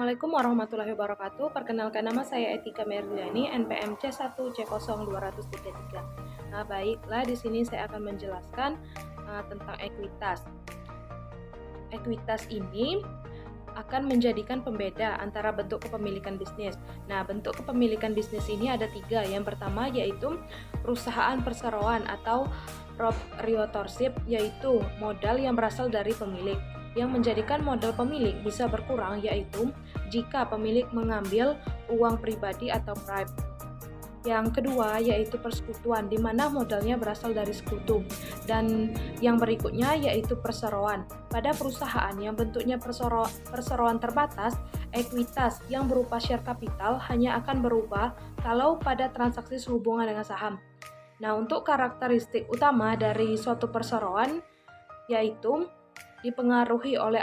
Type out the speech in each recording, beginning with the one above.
Assalamualaikum warahmatullahi wabarakatuh. Perkenalkan, nama saya Etika Merliani, NPM C1C0233. Nah, baiklah, di sini saya akan menjelaskan tentang ekuitas. Ekuitas ini akan menjadikan pembeda antara bentuk kepemilikan bisnis. Nah, bentuk kepemilikan bisnis ini ada 3. Yang pertama yaitu perusahaan perseroan atau proprietorship, yaitu modal yang berasal dari pemilik. Yang menjadikan modal pemilik bisa berkurang yaitu jika pemilik mengambil uang pribadi atau bribe. Yang kedua yaitu persekutuan, di mana modalnya berasal dari sekutu. Dan yang berikutnya yaitu perseroan. Pada perusahaan yang bentuknya perseroan terbatas, ekuitas yang berupa share capital hanya akan berubah kalau pada transaksi sehubungan dengan saham. Nah, untuk karakteristik utama dari suatu perseroan yaitu dipengaruhi oleh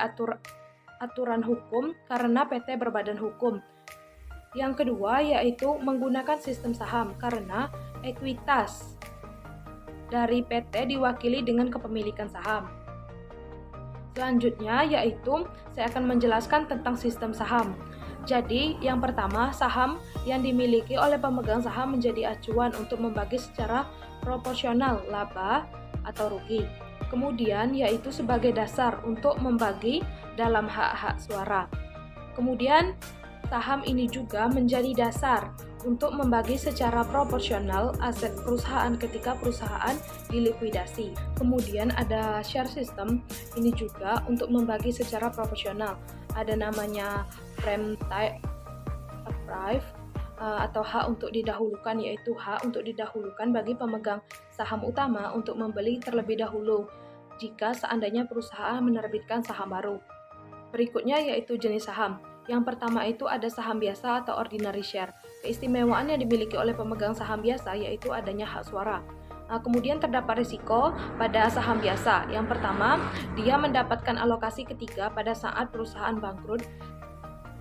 aturan hukum karena PT berbadan hukum. Yang kedua yaitu menggunakan sistem saham karena ekuitas dari PT diwakili dengan kepemilikan saham. Selanjutnya yaitu saya akan menjelaskan tentang sistem saham. Jadi yang pertama, saham yang dimiliki oleh pemegang saham menjadi acuan untuk membagi secara proporsional laba atau rugi. Kemudian yaitu sebagai dasar untuk membagi dalam hak-hak suara. Kemudian saham ini juga menjadi dasar untuk membagi secara proporsional aset perusahaan ketika perusahaan dilikuidasi. Kemudian ada share system, ini juga untuk membagi secara proporsional. Ada namanya prime time atau hak untuk didahulukan, yaitu hak untuk didahulukan bagi pemegang saham utama untuk membeli terlebih dahulu jika seandainya perusahaan menerbitkan saham baru. Berikutnya yaitu jenis saham. Yang pertama itu ada saham biasa atau ordinary share. Keistimewaan yang dimiliki oleh pemegang saham biasa yaitu adanya hak suara. Kemudian terdapat risiko pada saham biasa. Yang pertama, dia mendapatkan alokasi ketiga pada saat perusahaan bangkrut.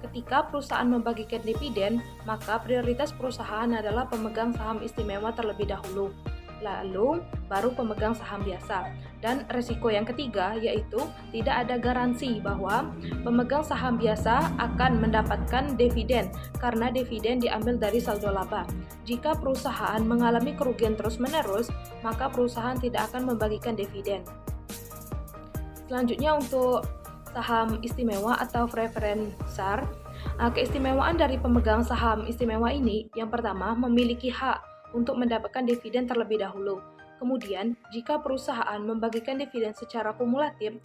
Ketika perusahaan membagikan dividen, maka prioritas perusahaan adalah pemegang saham istimewa terlebih dahulu, lalu baru pemegang saham biasa. Dan risiko yang ketiga yaitu tidak ada garansi bahwa pemegang saham biasa akan mendapatkan dividen karena dividen diambil dari saldo laba. Jika perusahaan mengalami kerugian terus-menerus, maka perusahaan tidak akan membagikan dividen. Selanjutnya untuk saham istimewa atau preference share. Keistimewaan dari pemegang saham istimewa ini, yang pertama memiliki hak untuk mendapatkan dividen terlebih dahulu. Kemudian, jika perusahaan membagikan dividen secara kumulatif,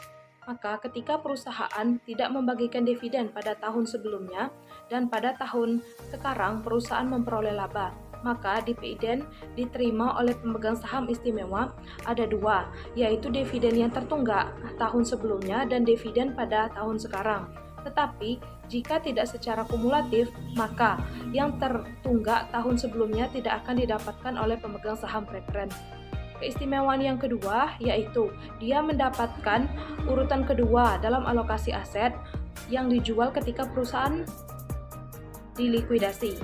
maka ketika perusahaan tidak membagikan dividen pada tahun sebelumnya dan pada tahun sekarang perusahaan memperoleh laba, maka dividen diterima oleh pemegang saham istimewa ada 2, yaitu dividen yang tertunggak tahun sebelumnya dan dividen pada tahun sekarang. Tetapi jika tidak secara kumulatif, maka yang tertunggak tahun sebelumnya tidak akan didapatkan oleh pemegang saham preference. Keistimewaan yang kedua yaitu dia mendapatkan urutan kedua dalam alokasi aset yang dijual ketika perusahaan dilikuidasi.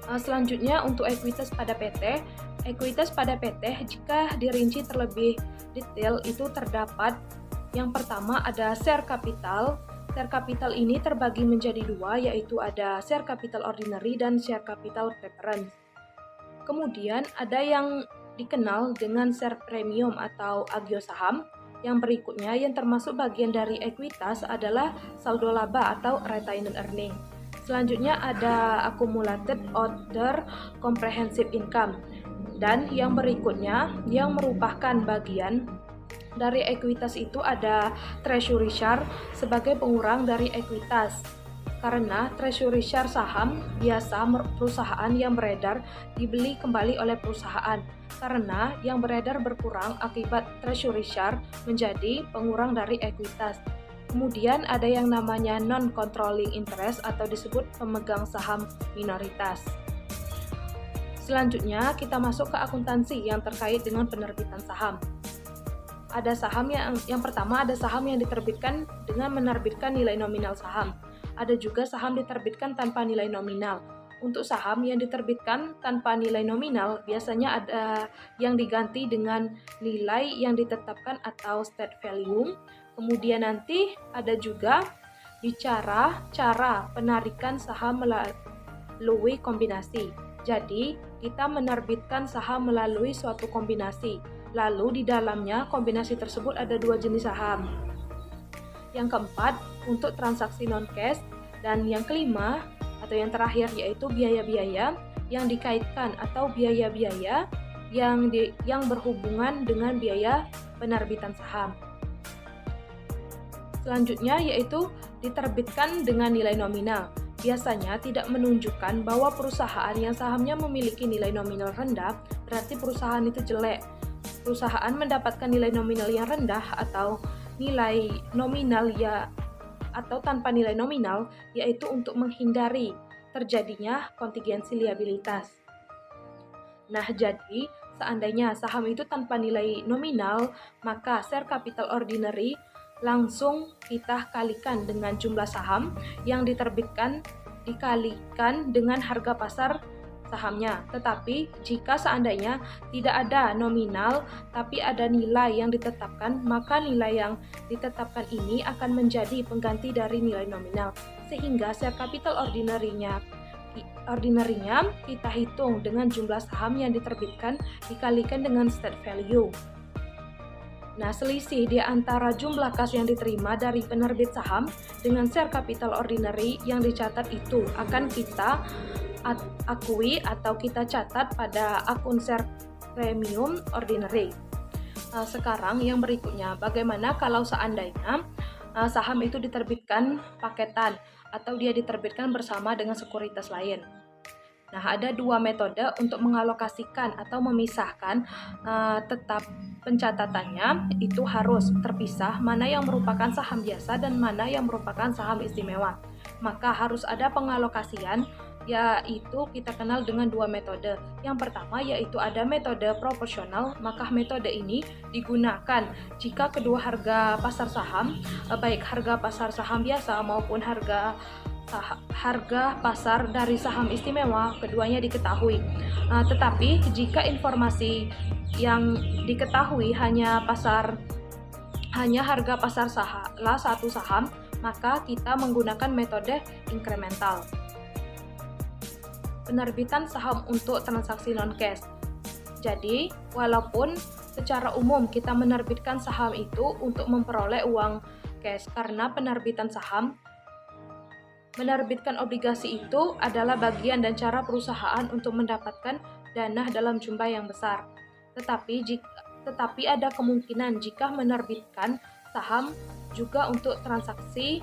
Selanjutnya untuk ekuitas pada PT. Ekuitas pada PT jika dirinci terlebih detail itu terdapat yang pertama ada share capital. Share capital ini terbagi menjadi 2, yaitu ada share capital ordinary dan share capital preference. Kemudian ada yang dikenal dengan share premium atau agio saham. Yang berikutnya yang termasuk bagian dari ekuitas adalah saldo laba atau retained earning. Selanjutnya ada accumulated other comprehensive income. Dan yang berikutnya yang merupakan bagian dari ekuitas itu ada treasury share sebagai pengurang dari ekuitas. Karena treasury share saham biasa perusahaan yang beredar dibeli kembali oleh perusahaan. Karena yang beredar berkurang akibat treasury share menjadi pengurang dari ekuitas. Kemudian ada yang namanya non-controlling interest atau disebut pemegang saham minoritas. Selanjutnya kita masuk ke akuntansi yang terkait dengan penerbitan saham. Ada saham yang pertama ada saham yang diterbitkan dengan menerbitkan nilai nominal saham. Ada juga saham diterbitkan tanpa nilai nominal. Untuk saham yang diterbitkan tanpa nilai nominal, biasanya ada yang diganti dengan nilai yang ditetapkan atau state value. Kemudian nanti ada juga bicara cara penarikan saham melalui kombinasi. Jadi, kita menerbitkan saham melalui suatu kombinasi. Lalu di dalamnya kombinasi tersebut ada dua jenis saham. Yang keempat, untuk transaksi non-cash. Dan yang kelima atau yang terakhir yaitu biaya-biaya yang dikaitkan atau biaya-biaya yang berhubungan dengan biaya penerbitan saham. Selanjutnya yaitu diterbitkan dengan nilai nominal. Biasanya tidak menunjukkan bahwa perusahaan yang sahamnya memiliki nilai nominal rendah berarti perusahaan itu jelek. Perusahaan mendapatkan nilai nominal yang rendah atau nilai nominal atau tanpa nilai nominal yaitu untuk menghindari terjadinya kontingensi liabilitas. Nah, jadi seandainya saham itu tanpa nilai nominal, maka share capital ordinary langsung kita kalikan dengan jumlah saham yang diterbitkan dikalikan dengan harga pasar sahamnya. Tetapi jika seandainya tidak ada nominal tapi ada nilai yang ditetapkan, maka nilai yang ditetapkan ini akan menjadi pengganti dari nilai nominal, sehingga share capital ordinary-nya kita hitung dengan jumlah saham yang diterbitkan dikalikan dengan state value. Nah, selisih di antara jumlah kas yang diterima dari penerbit saham dengan share capital ordinary yang dicatat itu akan kita akui atau kita catat pada akun share premium ordinary. Sekarang yang berikutnya, bagaimana kalau seandainya saham itu diterbitkan paketan atau dia diterbitkan bersama dengan sekuritas lain? Nah, ada dua metode untuk mengalokasikan atau memisahkan, tetap pencatatannya itu harus terpisah mana yang merupakan saham biasa dan mana yang merupakan saham istimewa. Maka harus ada pengalokasian, yaitu kita kenal dengan dua metode. Yang pertama yaitu ada metode proporsional, maka metode ini digunakan jika kedua harga pasar saham, baik harga pasar saham biasa maupun harga pasar dari saham istimewa, keduanya diketahui. Tetapi jika informasi yang diketahui hanya harga pasar satu saham, maka kita menggunakan metode inkremental. Penerbitan saham untuk transaksi non-cash. Jadi, walaupun secara umum kita menerbitkan saham itu untuk memperoleh uang cash, karena menerbitkan obligasi itu adalah bagian dan cara perusahaan untuk mendapatkan dana dalam jumlah yang besar. Tetapi ada kemungkinan jika menerbitkan saham juga untuk transaksi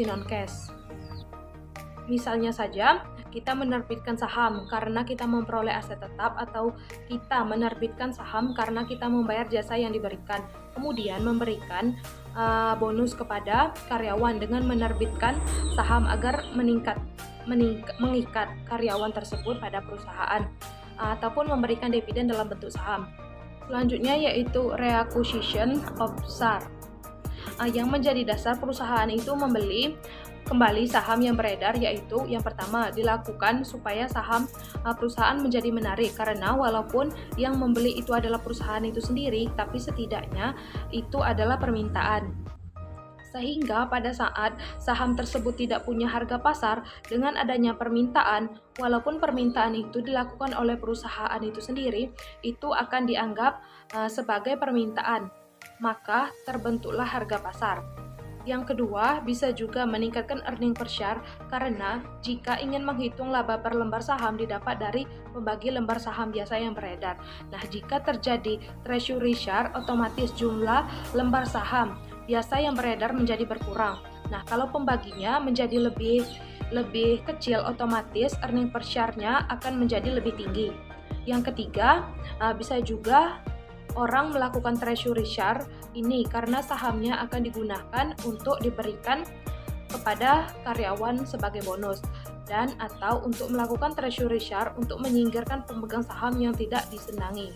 non-cash. Misalnya saja, kita menerbitkan saham karena kita memperoleh aset tetap, atau kita menerbitkan saham karena kita membayar jasa yang diberikan, kemudian memberikan bonus kepada karyawan dengan menerbitkan saham agar mengikat karyawan tersebut pada perusahaan, ataupun memberikan dividen dalam bentuk saham. Selanjutnya yaitu reacquisition of SAR, yang menjadi dasar perusahaan itu membeli kembali saham yang beredar, yaitu yang pertama dilakukan supaya saham perusahaan menjadi menarik, karena walaupun yang membeli itu adalah perusahaan itu sendiri, tapi setidaknya itu adalah permintaan. Sehingga pada saat saham tersebut tidak punya harga pasar, dengan adanya permintaan, walaupun permintaan itu dilakukan oleh perusahaan itu sendiri, itu akan dianggap sebagai permintaan, maka terbentuklah harga pasar. Yang kedua, bisa juga meningkatkan earning per share, karena jika ingin menghitung laba per lembar saham didapat dari pembagi lembar saham biasa yang beredar. Nah, jika terjadi treasury share, otomatis jumlah lembar saham biasa yang beredar menjadi berkurang. Nah, kalau pembaginya menjadi lebih kecil, otomatis earning per share-nya akan menjadi lebih tinggi. Yang ketiga, bisa juga orang melakukan treasury share ini karena sahamnya akan digunakan untuk diberikan kepada karyawan sebagai bonus, dan atau untuk melakukan treasury share untuk menyingkirkan pemegang saham yang tidak disenangi.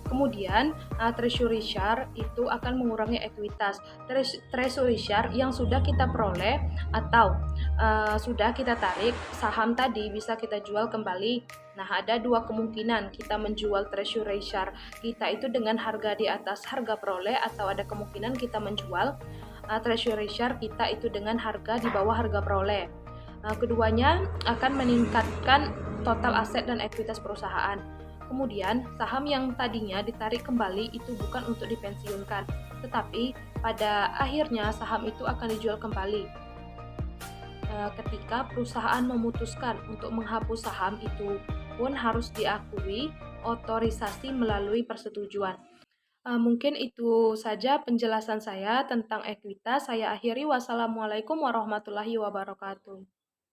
Kemudian, treasury share itu akan mengurangi ekuitas. Treasury share yang sudah kita peroleh atau sudah kita tarik, saham tadi bisa kita jual kembali. Nah, ada dua kemungkinan kita menjual treasury share kita itu dengan harga di atas harga peroleh, atau ada kemungkinan kita menjual treasury share kita itu dengan harga di bawah harga peroleh. Keduanya akan meningkatkan total aset dan ekuitas perusahaan. Kemudian, saham yang tadinya ditarik kembali itu bukan untuk dipensiunkan, tetapi pada akhirnya saham itu akan dijual kembali. Ketika perusahaan memutuskan untuk menghapus saham itu pun harus diakui otorisasi melalui persetujuan. Mungkin itu saja penjelasan saya tentang ekuitas. Saya akhiri. Wassalamualaikum warahmatullahi wabarakatuh.